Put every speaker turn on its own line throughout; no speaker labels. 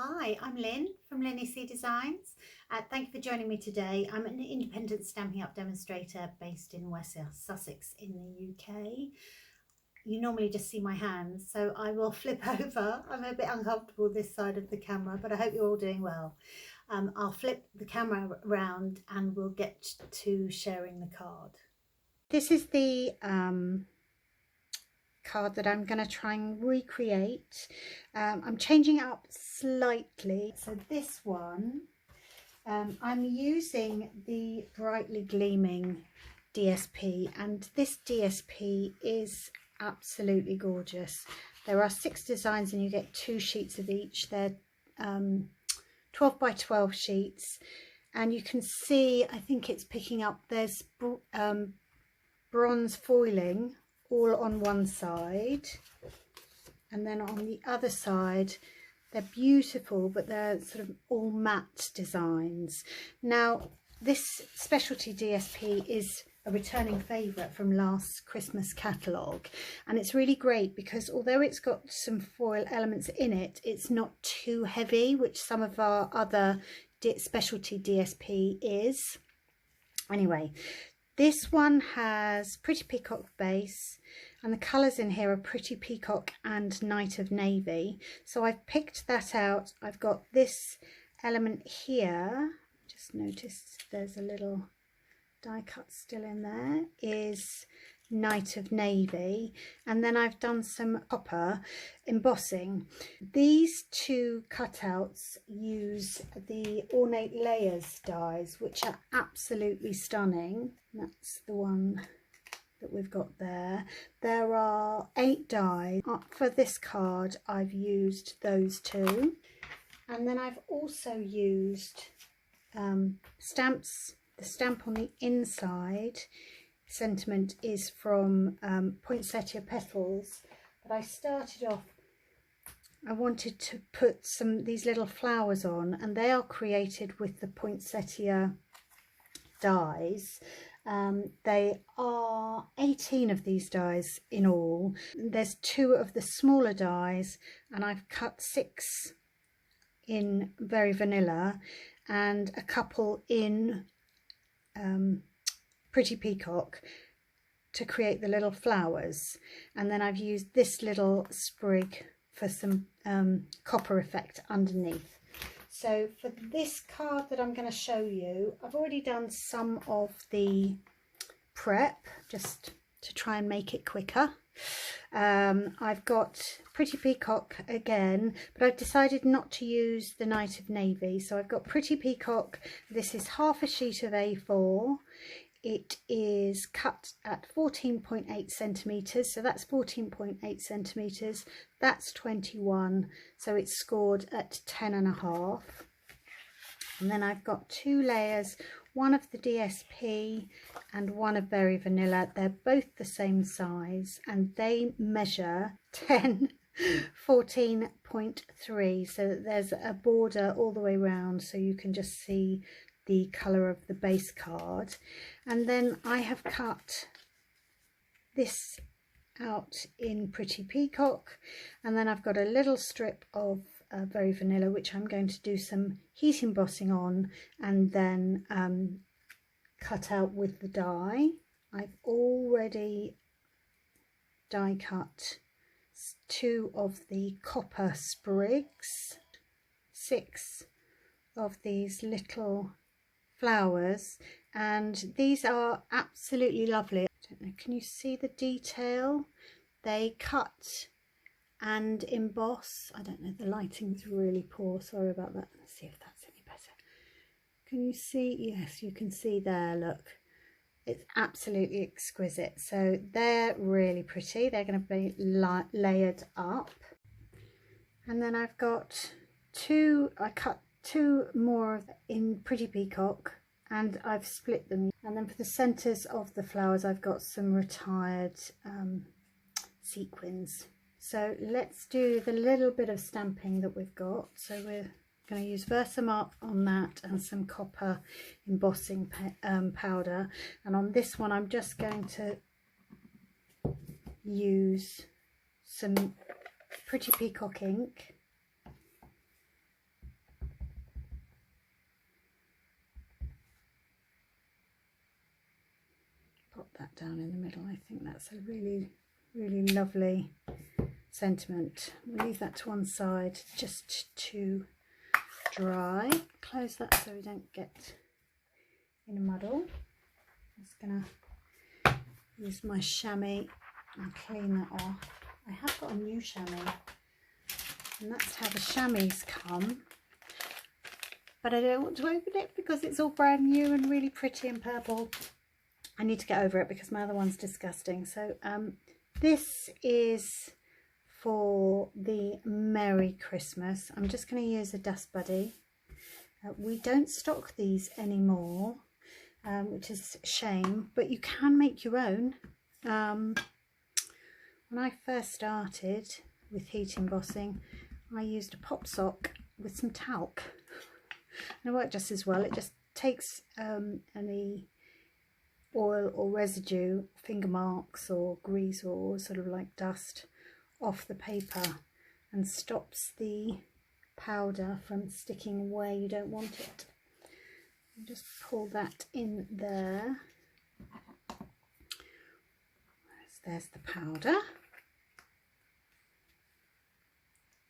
Hi, I'm Lynn from LynnieCDesigns. Thank you for joining me today. I'm an independent Stampin' Up demonstrator based in West Sussex in the UK. You normally just see my hands, so I will flip over. I'm a bit uncomfortable this side of the camera, but I hope you're all doing well. I'll flip the camera around and we'll get to sharing the card. This is the card that I'm going to try and recreate. I'm changing it up slightly. So this one, I'm using the Brightly Gleaming DSP, and this DSP is absolutely gorgeous. There are 6 designs and you get 2 sheets of each. They're 12 by 12 sheets, and you can see, I think it's picking up, there's bronze foiling all on one side, and then on the other side they're beautiful, but they're sort of all matte designs. Now this specialty DSP is a returning favourite from last Christmas catalogue, and it's really great because although it's got some foil elements in it, it's not too heavy, which some of our other specialty DSP is. Anyway, this one has Pretty Peacock base, and the colours in here are Pretty Peacock and Night of Navy. So I've picked that out. I've got this element here. Just noticed there's a little die cut still in there, is Night of Navy, and then I've done some copper embossing. These 2 cutouts use the Ornate Layers dies, which are absolutely stunning. That's the one that we've got there. There are 8 dies. For this card I've used those 2, and then I've also used stamps. The stamp on the inside sentiment is from Poinsettia Petals, but I started off, I wanted to put these little flowers on, and they are created with the Poinsettia dies. They are 18 of these dies in all. There's 2 of the smaller dies, and I've cut 6 in Very Vanilla and a couple in Pretty Peacock to create the little flowers, and then I've used this little sprig for some copper effect underneath. So for this card that I'm going to show you, I've already done some of the prep just to try and make it quicker. I've got Pretty Peacock again, but I've decided not to use the Night of Navy. So I've got Pretty Peacock. This is half a sheet of A4. It is cut at 14.8 centimetres, so that's 14.8 centimetres, that's 21, so it's scored at 10.5. And then I've got 2 layers, one of the DSP and one of Very Vanilla. They're both the same size, and they measure 14.3, so that there's a border all the way around, so you can just see the colour of the base card. And then I have cut this out in Pretty Peacock, and then I've got a little strip of Very Vanilla, which I'm going to do some heat embossing on and then cut out with the die. I've already die cut 2 of the copper sprigs, 6 of these little flowers, and these are absolutely lovely. I don't know, can you see the detail? They cut and emboss. I don't know, the lighting's really poor, sorry about that. Let's see if that's any better. Can you see? Yes, you can see there, look, it's absolutely exquisite. So they're really pretty. They're going to be layered up. And then I've got 2, I cut 2 more in Pretty Peacock, and I've split them. And then for the centres of the flowers I've got some retired sequins. So let's do the little bit of stamping that we've got. So we're going to use Versamark on that and some copper embossing powder, and on this one I'm just going to use some Pretty Peacock ink that down in the middle. I think that's a really, really lovely sentiment. We'll leave that to one side just to dry. Close that so we don't get in a muddle. I'm just gonna use my chamois and clean that off. I have got a new chamois, and that's how the chamois come, but I don't want to open it because it's all brand new and really pretty and purple. I need to get over it because my other one's disgusting. So this is for the Merry Christmas. I'm just going to use a dust buddy. We don't stock these anymore, which is a shame, but you can make your own. When I first started with heat embossing, I used a pop sock with some talc, and it worked just as well. It just takes any oil or residue, finger marks or grease or sort of like dust off the paper, and stops the powder from sticking where you don't want it. Just pull that in there. There's the powder.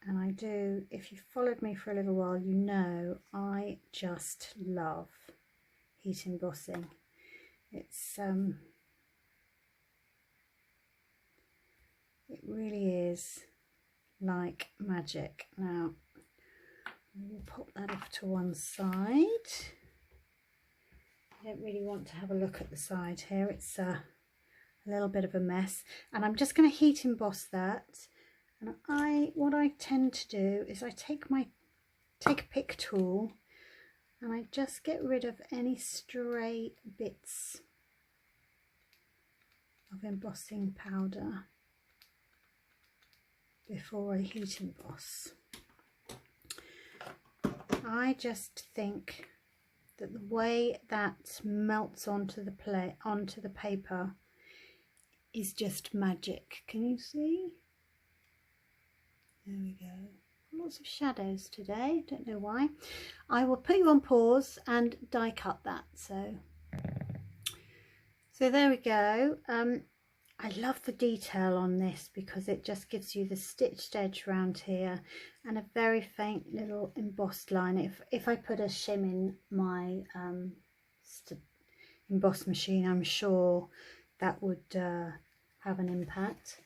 And I do, if you've followed me for a little while, you know I just love heat embossing. It's it really is like magic. Now we'll pop that off to one side. I don't really want to have a look at the side here. It's a little bit of a mess, and I'm just going to heat emboss that. And what I tend to do is I take a pick tool and I just get rid of any stray bits of embossing powder before I heat emboss. I just think that the way that melts onto the paper is just magic. Can you see? There we go. Lots of shadows today, don't know why. I will put you on pause and die cut that. So there we go. I love the detail on this because it just gives you the stitched edge around here and a very faint little embossed line. If I put a shim in my emboss machine, I'm sure that would have an impact.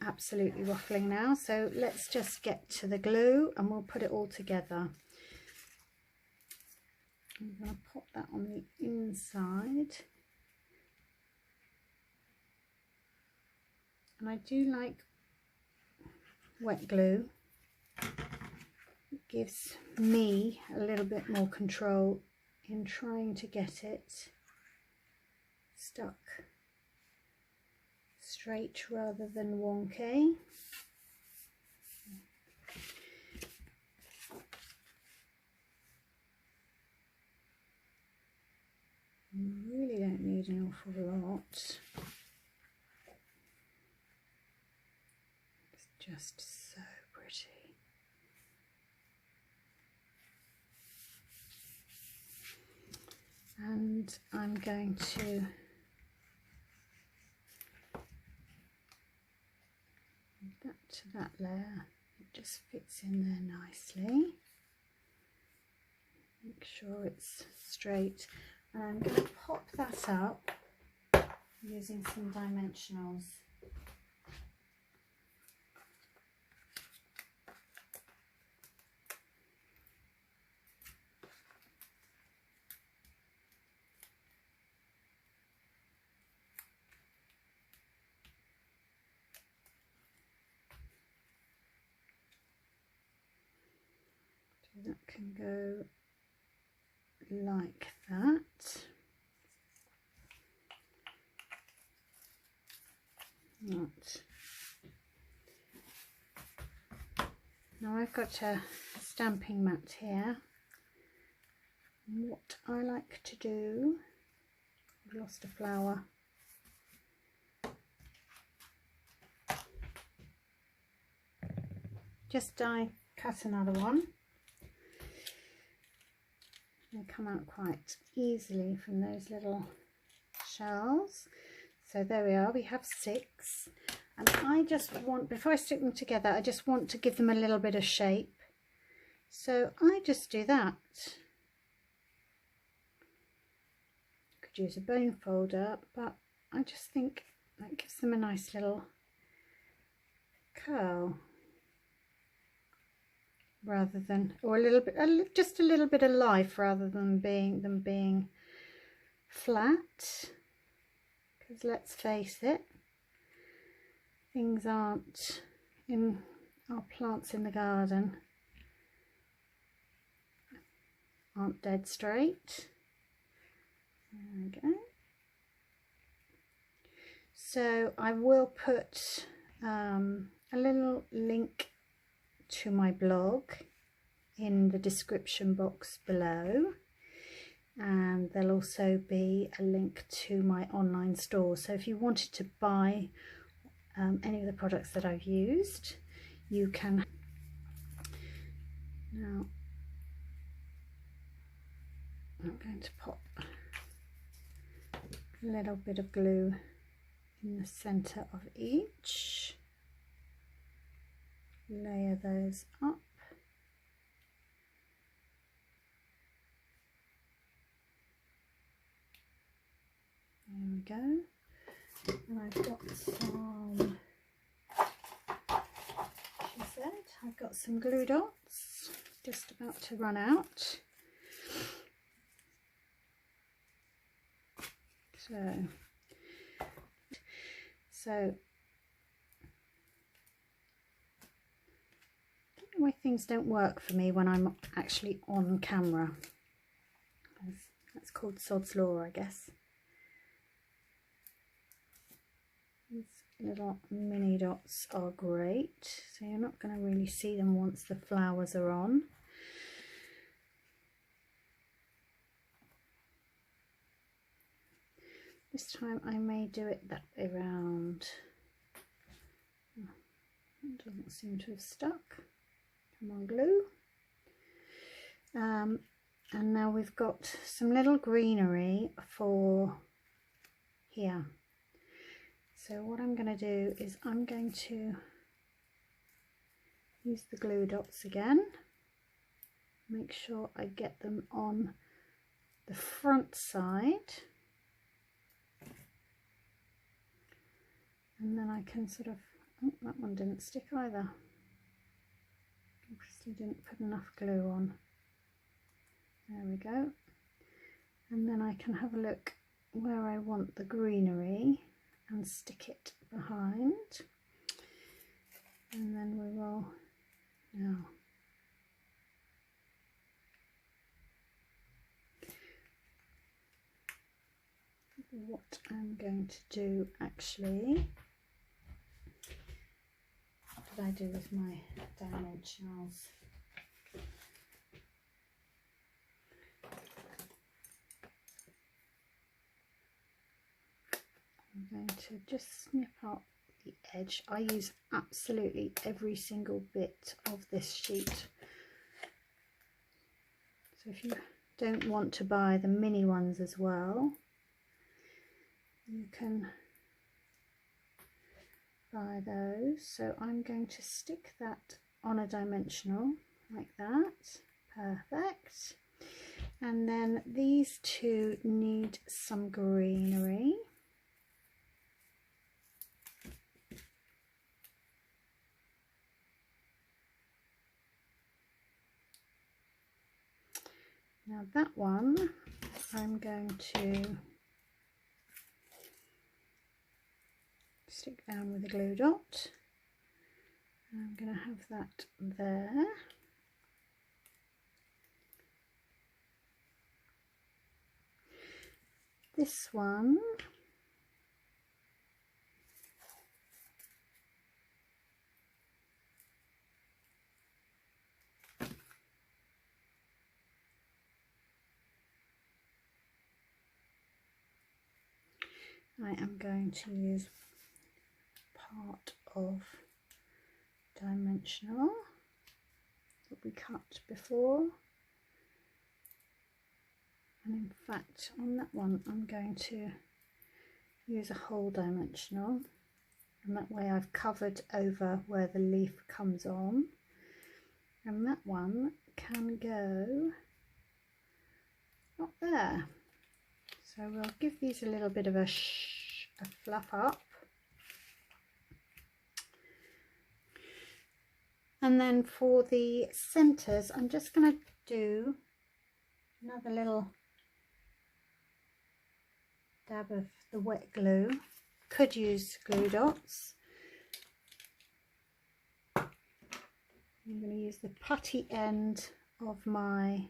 Absolutely waffling now, so let's just get to the glue and we'll put it all together. I'm going to pop that on the inside, and I do like wet glue. It gives me a little bit more control in trying to get it stuck straight rather than wonky. You really don't need an awful lot. It's just so pretty. And I'm going to that to that layer. It just fits in there nicely. Make sure it's straight. And I'm going to pop that up using some dimensionals. That can go like that. Right. Now I've got a stamping mat here. What I like to do, I've lost a flower. Just die cut another one. They come out quite easily from those little shells. So there we are, we have 6. And I just want, before I stick them together, I just want to give them a little bit of shape. So I just do that. Could use a bone folder, but I just think that gives them a nice little curl, rather than, or a little bit, just a little bit of life, rather than being flat. Because let's face it, things aren't in our plants in the garden aren't dead straight. There we go. So I will put a little link to my blog in the description box below, and there'll also be a link to my online store. So if you wanted to buy any of the products that I've used, you can. Now I'm going to pop a little bit of glue in the center of each, layer those up. There we go. And I've got some, she said, I've got some glue dots, just about to run out. So I don't know why things don't work for me when I'm actually on camera. That's called Sod's Law, I guess. These little mini dots are great, so you're not going to really see them once the flowers are on. This time I may do it that way round. Oh, it doesn't seem to have stuck. Come on, glue. And now we've got some little greenery for here. So what I'm going to do is I'm going to use the glue dots again. Make sure I get them on the front side. And then I can sort of, oh, that one didn't stick either. Obviously didn't put enough glue on. There we go. And then I can have a look where I want the greenery and stick it behind. And then we will now what I'm going to do actually. What did I do with my dimensionals? I'm going to just snip out the edge. I use absolutely every single bit of this sheet. So if you don't want to buy the mini ones as well, you can buy those. So I'm going to stick that on a dimensional like that. Perfect. And then these two need some greenery. Now that one I'm going to stick down with a glue dot. I'm going to have that there. This one I am going to use part of dimensional that we cut before, and in fact on that one I'm going to use a whole dimensional, and that way I've covered over where the leaf comes on, and that one can go up there. So we'll give these a little bit of a fluff up. And then for the centres, I'm just going to do another little dab of the wet glue. Could use glue dots. I'm going to use the putty end of my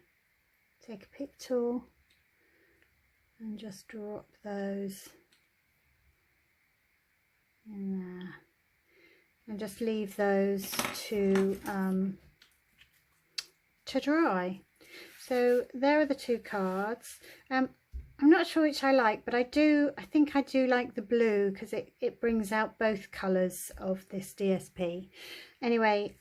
take a pick tool and just drop those in there, and just leave those to dry. So there are the two cards. I'm not sure which I like, but I think I do like the blue because it brings out both colours of this DSP. Anyway,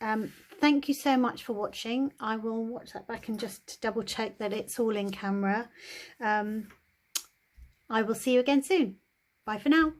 thank you so much for watching. I will watch that back and just double check that it's all in camera. I will see you again soon. Bye for now.